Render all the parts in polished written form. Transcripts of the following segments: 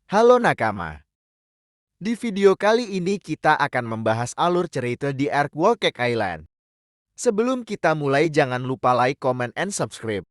Halo nakama. Di video kali ini kita akan membahas alur cerita di Ark World Cake Island. Sebelum kita mulai jangan lupa like, comment, and subscribe.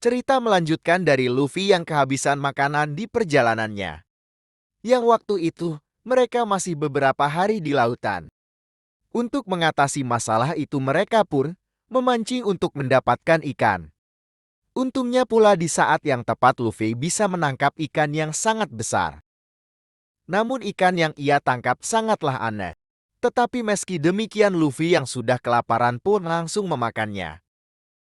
Cerita melanjutkan dari Luffy yang kehabisan makanan di perjalanannya. Yang waktu itu, mereka masih beberapa hari di lautan. Untuk mengatasi masalah itu mereka pun memancing untuk mendapatkan ikan. Untungnya pula di saat yang tepat Luffy bisa menangkap ikan yang sangat besar. Namun ikan yang ia tangkap sangatlah aneh. Tetapi meski demikian Luffy yang sudah kelaparan pun langsung memakannya.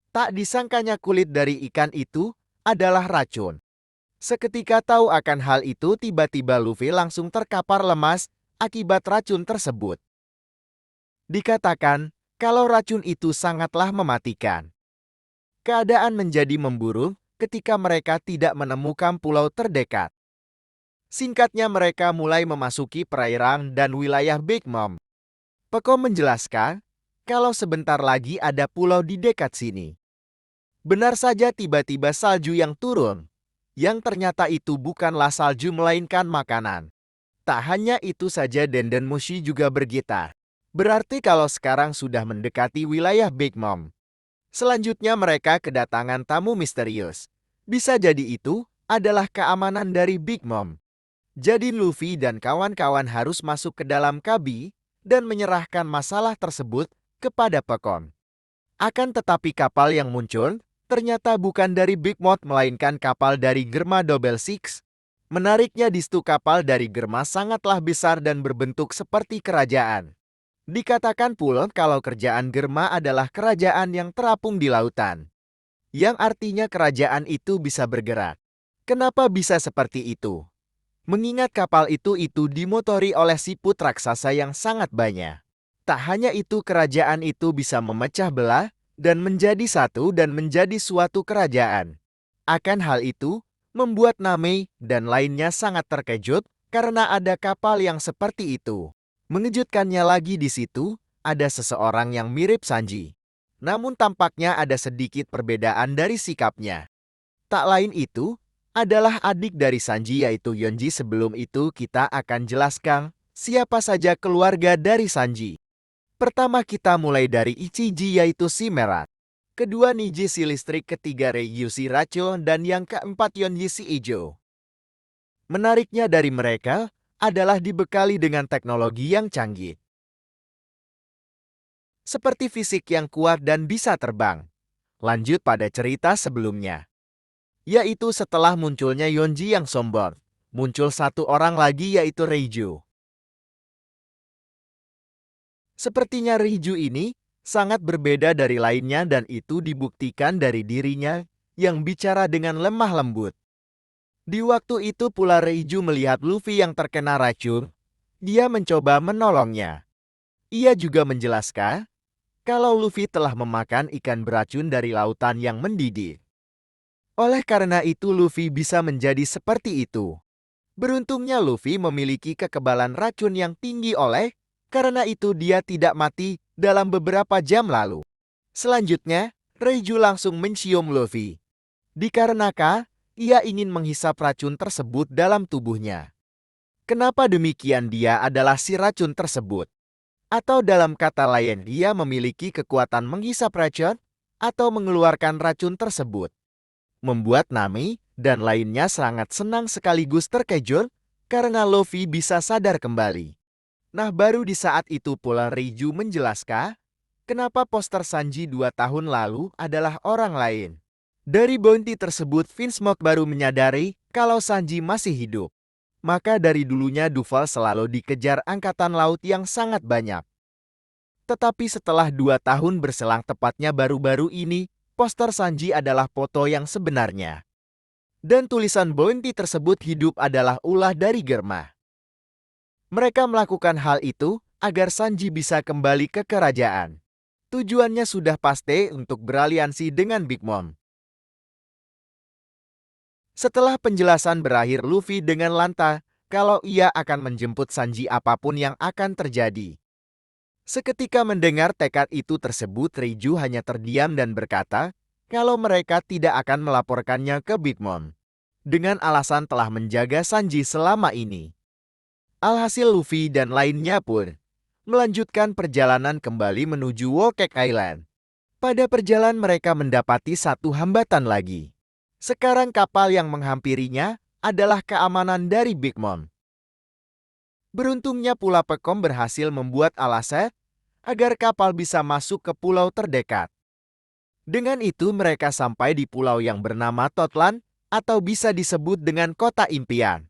Tak disangkanya kulit dari ikan itu adalah racun. Seketika tahu akan hal itu tiba-tiba Luffy langsung terkapar lemas akibat racun tersebut. Dikatakan kalau racun itu sangatlah mematikan. Keadaan menjadi memburuk ketika mereka tidak menemukan pulau terdekat. Singkatnya mereka mulai memasuki perairan dan wilayah Big Mom. Peko menjelaskan kalau sebentar lagi ada pulau di dekat sini. Benar saja tiba-tiba salju yang turun. Yang ternyata itu bukanlah salju melainkan makanan. Tak hanya itu saja Denden Mushi juga bergetar. Berarti kalau sekarang sudah mendekati wilayah Big Mom. Selanjutnya mereka kedatangan tamu misterius. Bisa jadi itu adalah keamanan dari Big Mom. Jadi Luffy dan kawan-kawan harus masuk ke dalam kabi dan menyerahkan masalah tersebut kepada Pekon. Akan tetapi kapal yang muncul ternyata bukan dari Big Mom melainkan kapal dari Germa Double Six. Menariknya di situ kapal dari Germa sangatlah besar dan berbentuk seperti kerajaan. Dikatakan pula kalau kerajaan Germa adalah kerajaan yang terapung di lautan. Yang artinya kerajaan itu bisa bergerak. Kenapa bisa seperti itu? Mengingat kapal itu dimotori oleh siput raksasa yang sangat banyak. Tak hanya itu kerajaan itu bisa memecah belah dan menjadi satu dan menjadi suatu kerajaan. Akan hal itu, membuat Nami dan lainnya sangat terkejut karena ada kapal yang seperti itu. Mengejutkannya lagi di situ, ada seseorang yang mirip Sanji. Namun tampaknya ada sedikit perbedaan dari sikapnya. Tak lain itu, adalah adik dari Sanji yaitu Yonji. Sebelum itu kita akan jelaskan siapa saja keluarga dari Sanji. Pertama kita mulai dari Ichiji yaitu si merah. Kedua Niji si listrik, ketiga Ryu si Racho, dan yang keempat Yonji si ijo. Menariknya dari mereka adalah dibekali dengan teknologi yang canggih. Seperti fisik yang kuat dan bisa terbang. Lanjut pada cerita sebelumnya. Yaitu setelah munculnya Yonji yang sombong, muncul satu orang lagi yaitu Reiju. Sepertinya Reiju ini sangat berbeda dari lainnya dan itu dibuktikan dari dirinya yang bicara dengan lemah lembut. Di waktu itu pula Reiju melihat Luffy yang terkena racun, dia mencoba menolongnya. Ia juga menjelaskan kalau Luffy telah memakan ikan beracun dari lautan yang mendidih. Oleh karena itu Luffy bisa menjadi seperti itu. Beruntungnya Luffy memiliki kekebalan racun yang tinggi karena itu dia tidak mati dalam beberapa jam lalu. Selanjutnya, Reiju langsung mencium Luffy. Dikarenakan, ia ingin menghisap racun tersebut dalam tubuhnya. Kenapa demikian? Dia adalah si racun tersebut. Atau dalam kata lain, dia memiliki kekuatan menghisap racun atau mengeluarkan racun tersebut. Membuat Nami dan lainnya sangat senang sekaligus terkejut karena Luffy bisa sadar kembali. Nah baru di saat itu pula Reiju menjelaskan kenapa poster Sanji 2 tahun lalu adalah orang lain. Dari bounty tersebut Vince Smoke baru menyadari kalau Sanji masih hidup. Maka dari dulunya Duval selalu dikejar angkatan laut yang sangat banyak. Tetapi setelah 2 tahun berselang tepatnya baru-baru ini, poster Sanji adalah foto yang sebenarnya. Dan tulisan bounty tersebut hidup adalah ulah dari Germa. Mereka melakukan hal itu agar Sanji bisa kembali ke kerajaan. Tujuannya sudah pasti untuk beraliansi dengan Big Mom. Setelah penjelasan berakhir, Luffy dengan lantang kalau ia akan menjemput Sanji apapun yang akan terjadi. Seketika mendengar tekad itu tersebut, Reiju hanya terdiam dan berkata kalau mereka tidak akan melaporkannya ke Big Mom dengan alasan telah menjaga Sanji selama ini. Alhasil Luffy dan lainnya pun melanjutkan perjalanan kembali menuju Whole Cake Island. Pada perjalanan mereka mendapati satu hambatan lagi. Sekarang kapal yang menghampirinya adalah keamanan dari Big Mom. Beruntungnya pula Pekom berhasil membuat alasan agar kapal bisa masuk ke pulau terdekat. Dengan itu mereka sampai di pulau yang bernama Totlan atau bisa disebut dengan kota impian.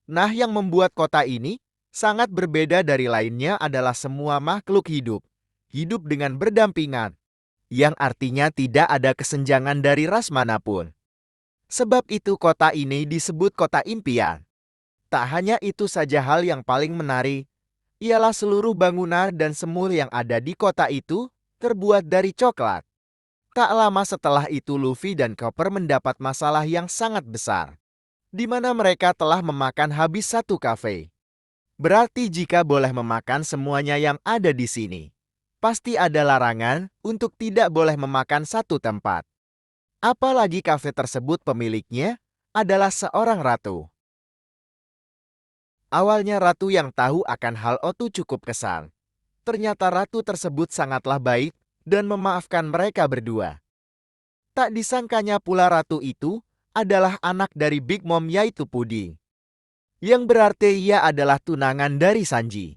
Nah, yang membuat kota ini sangat berbeda dari lainnya adalah semua makhluk hidup dengan berdampingan, yang artinya tidak ada kesenjangan dari ras manapun. Sebab itu kota ini disebut kota impian. Tak hanya itu saja, hal yang paling menarik ialah seluruh bangunan dan semua yang ada di kota itu terbuat dari coklat. Tak lama setelah itu Luffy dan Chopper mendapat masalah yang sangat besar, di mana mereka telah memakan habis satu kafe. Berarti jika boleh memakan semuanya yang ada di sini, pasti ada larangan untuk tidak boleh memakan satu tempat. Apalagi kafe tersebut pemiliknya adalah seorang ratu. Awalnya ratu yang tahu akan hal itu cukup kesal. Ternyata ratu tersebut sangatlah baik dan memaafkan mereka berdua. Tak disangkanya pula ratu itu adalah anak dari Big Mom, yaitu Puding, yang berarti ia adalah tunangan dari Sanji.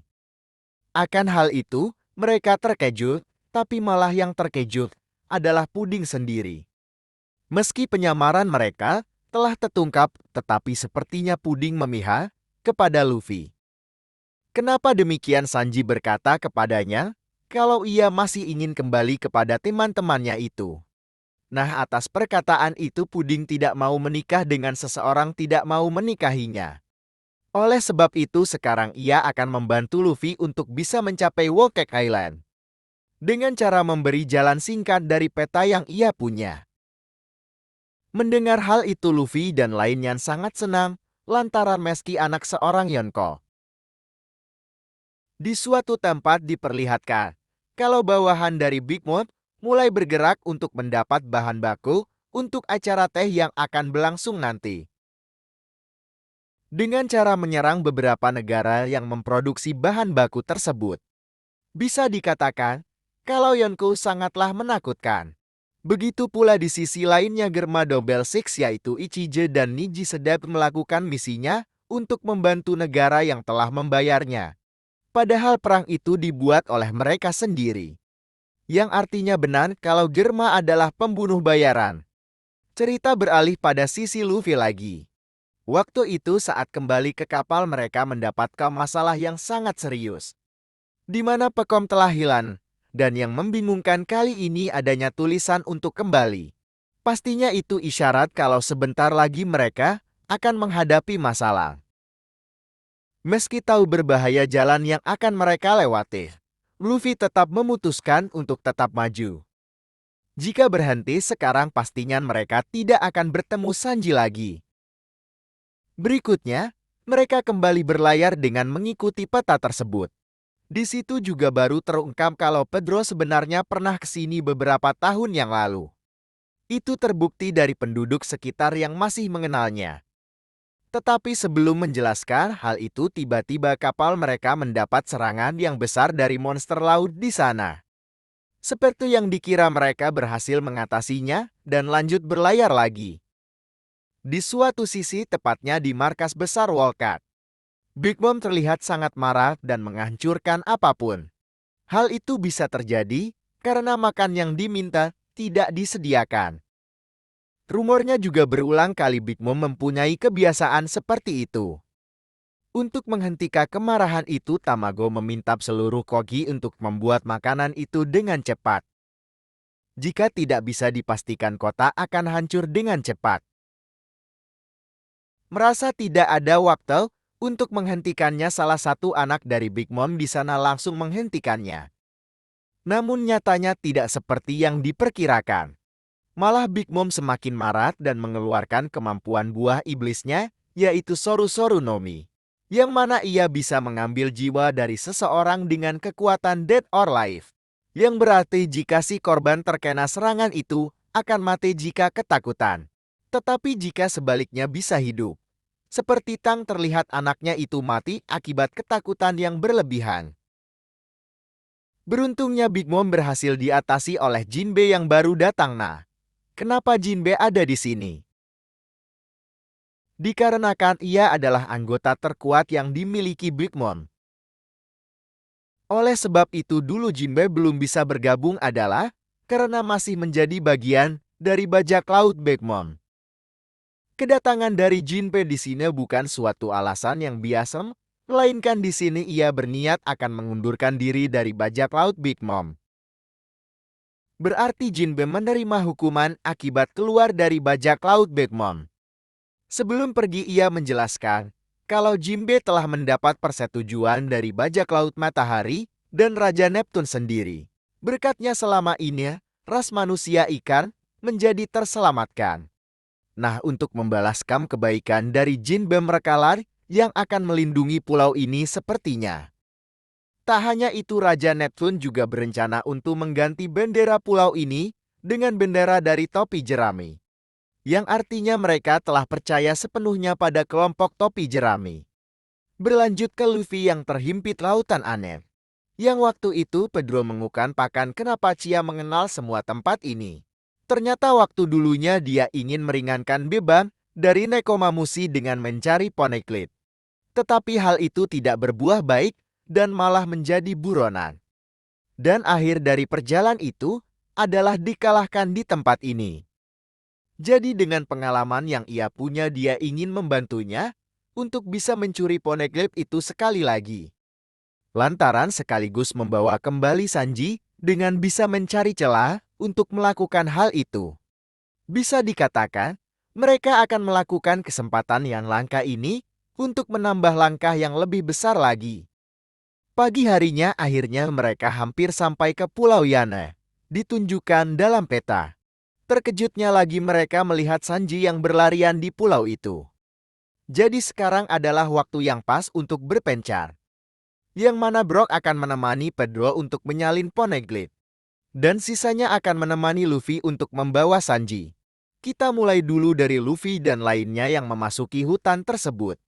Akan hal itu mereka terkejut, tapi malah yang terkejut adalah Puding sendiri. Meski penyamaran mereka telah terungkap, tetapi sepertinya Puding memihak kepada Luffy. Kenapa demikian? Sanji berkata kepadanya kalau ia masih ingin kembali kepada teman-temannya itu. Nah, atas perkataan itu Puding tidak mau menikah dengan seseorang tidak mau menikahinya. Oleh sebab itu sekarang ia akan membantu Luffy untuk bisa mencapai Whole Cake Island dengan cara memberi jalan singkat dari peta yang ia punya. Mendengar hal itu Luffy dan lainnya sangat senang lantaran meski anak seorang Yonko. Di suatu tempat diperlihatkan kalau bawahan dari Big Mom mulai bergerak untuk mendapat bahan baku untuk acara teh yang akan berlangsung nanti. Dengan cara menyerang beberapa negara yang memproduksi bahan baku tersebut. Bisa dikatakan kalau Yonko sangatlah menakutkan. Begitu pula di sisi lainnya Germa Double Six yaitu Ichije dan Niji sedang melakukan misinya untuk membantu negara yang telah membayarnya. Padahal perang itu dibuat oleh mereka sendiri. Yang artinya benar kalau Germa adalah pembunuh bayaran. Cerita beralih pada sisi Luffy lagi. Waktu itu saat kembali ke kapal mereka mendapatkan masalah yang sangat serius. Di mana Pekom telah hilang. Dan yang membingungkan kali ini adanya tulisan untuk kembali. Pastinya itu isyarat kalau sebentar lagi mereka akan menghadapi masalah. Meski tahu berbahaya jalan yang akan mereka lewati, Luffy tetap memutuskan untuk tetap maju. Jika berhenti sekarang pastinya mereka tidak akan bertemu Sanji lagi. Berikutnya, mereka kembali berlayar dengan mengikuti peta tersebut. Di situ juga baru terungkap kalau Pedro sebenarnya pernah ke sini beberapa tahun yang lalu. Itu terbukti dari penduduk sekitar yang masih mengenalnya. Tetapi sebelum menjelaskan hal itu, tiba-tiba kapal mereka mendapat serangan yang besar dari monster laut di sana. Seperti yang dikira mereka berhasil mengatasinya dan lanjut berlayar lagi. Di suatu sisi, tepatnya di markas besar Wolkat, Big Mom terlihat sangat marah dan menghancurkan apapun. Hal itu bisa terjadi karena makan yang diminta tidak disediakan. Rumornya juga berulang kali Big Mom mempunyai kebiasaan seperti itu. Untuk menghentikan kemarahan itu, Tamago meminta seluruh koki untuk membuat makanan itu dengan cepat. Jika tidak bisa dipastikan kota akan hancur dengan cepat. Merasa tidak ada waktu untuk menghentikannya, salah satu anak dari Big Mom di sana langsung menghentikannya. Namun nyatanya tidak seperti yang diperkirakan. Malah Big Mom semakin marah dan mengeluarkan kemampuan buah iblisnya, yaitu Soru-Soru Nomi, yang mana ia bisa mengambil jiwa dari seseorang dengan kekuatan Dead or Life, yang berarti jika si korban terkena serangan itu akan mati jika ketakutan, tetapi jika sebaliknya bisa hidup. Seperti Tang terlihat anaknya itu mati akibat ketakutan yang berlebihan. Beruntungnya Big Mom berhasil diatasi oleh Jinbe yang baru datang. Nah, kenapa Jinbe ada di sini? Dikarenakan ia adalah anggota terkuat yang dimiliki Big Mom. Oleh sebab itu dulu Jinbe belum bisa bergabung adalah karena masih menjadi bagian dari bajak laut Big Mom. Kedatangan dari Jinbe di sini bukan suatu alasan yang biasa, melainkan di sini ia berniat akan mengundurkan diri dari bajak laut Big Mom. Berarti Jinbe menerima hukuman akibat keluar dari bajak laut Big Mom. Sebelum pergi ia menjelaskan kalau Jinbe telah mendapat persetujuan dari bajak laut Matahari dan Raja Neptun sendiri. Berkatnya selama ini, ras manusia ikan menjadi terselamatkan. Nah, untuk membalaskan kebaikan dari Jinbe Merekalar yang akan melindungi pulau ini sepertinya. Tak hanya itu, Raja Neptun juga berencana untuk mengganti bendera pulau ini dengan bendera dari topi jerami, yang artinya mereka telah percaya sepenuhnya pada kelompok topi jerami. Berlanjut ke Luffy yang terhimpit lautan aneh, yang waktu itu Pedro mengukan pakan kenapa Chia mengenal semua tempat ini. Ternyata waktu dulunya dia ingin meringankan beban dari Nekomamushi dengan mencari Poneglyph. Tetapi hal itu tidak berbuah baik dan malah menjadi buronan. Dan akhir dari perjalanan itu adalah dikalahkan di tempat ini. Jadi dengan pengalaman yang ia punya dia ingin membantunya untuk bisa mencuri Poneglyph itu sekali lagi. Lantaran sekaligus membawa kembali Sanji dengan bisa mencari celah untuk melakukan hal itu. Bisa dikatakan, mereka akan melakukan kesempatan yang langka ini untuk menambah langkah yang lebih besar lagi. Pagi harinya akhirnya mereka hampir sampai ke Pulau Yane, ditunjukkan dalam peta. Terkejutnya lagi mereka melihat Sanji yang berlarian di pulau itu. Jadi sekarang adalah waktu yang pas untuk berpencar. Yang mana Brock akan menemani Pedro untuk menyalin Poneglyph. Dan sisanya akan menemani Luffy untuk membawa Sanji. Kita mulai dulu dari Luffy dan lainnya yang memasuki hutan tersebut.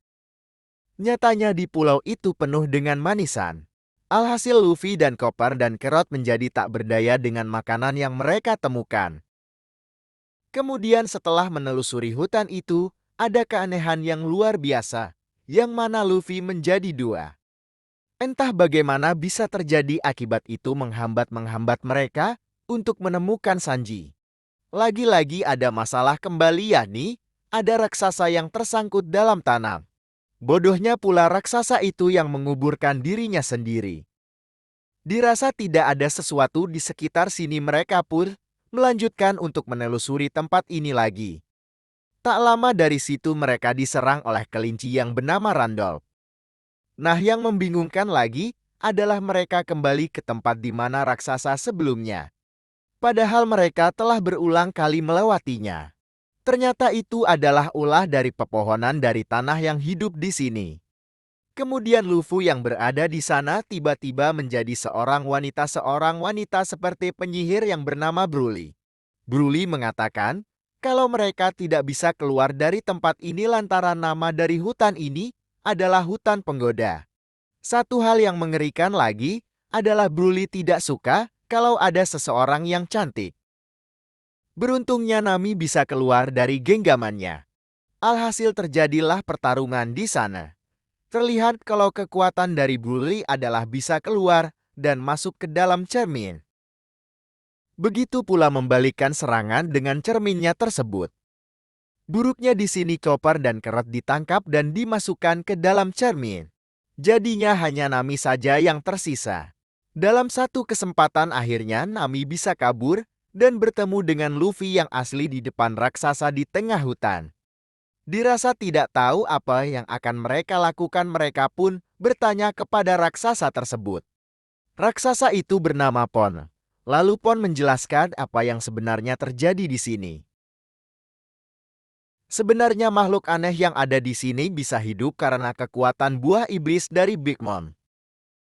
Nyatanya di pulau itu penuh dengan manisan. Alhasil Luffy dan Chopper dan Carrot menjadi tak berdaya dengan makanan yang mereka temukan. Kemudian setelah menelusuri hutan itu, ada keanehan yang luar biasa, yang mana Luffy menjadi dua. Entah bagaimana bisa terjadi akibat itu menghambat mereka untuk menemukan Sanji. Lagi-lagi ada masalah kembali, yakni ada raksasa yang tersangkut dalam tanah. Bodohnya pula raksasa itu yang menguburkan dirinya sendiri. Dirasa tidak ada sesuatu di sekitar sini mereka pun melanjutkan untuk menelusuri tempat ini lagi. Tak lama dari situ mereka diserang oleh kelinci yang bernama Randolph. Nah, yang membingungkan lagi adalah mereka kembali ke tempat di mana raksasa sebelumnya. Padahal mereka telah berulang kali melewatinya. Ternyata itu adalah ulah dari pepohonan dari tanah yang hidup di sini. Kemudian Luffy yang berada di sana tiba-tiba menjadi seorang wanita seperti penyihir yang bernama Broly. Broly mengatakan kalau mereka tidak bisa keluar dari tempat ini lantaran nama dari hutan ini adalah hutan penggoda. Satu hal yang mengerikan lagi adalah Broly tidak suka kalau ada seseorang yang cantik. Beruntungnya Nami bisa keluar dari genggamannya. Alhasil terjadilah pertarungan di sana. Terlihat kalau kekuatan dari Broly adalah bisa keluar dan masuk ke dalam cermin. Begitu pula membalikkan serangan dengan cerminnya tersebut. Buruknya di sini Chopper dan Carrot ditangkap dan dimasukkan ke dalam cermin. Jadinya hanya Nami saja yang tersisa. Dalam satu kesempatan akhirnya Nami bisa kabur dan bertemu dengan Luffy yang asli di depan raksasa di tengah hutan. Dirasa tidak tahu apa yang akan mereka lakukan, mereka pun bertanya kepada raksasa tersebut. Raksasa itu bernama Pon. Lalu Pon menjelaskan apa yang sebenarnya terjadi di sini. Sebenarnya makhluk aneh yang ada di sini bisa hidup karena kekuatan buah iblis dari Big Mom.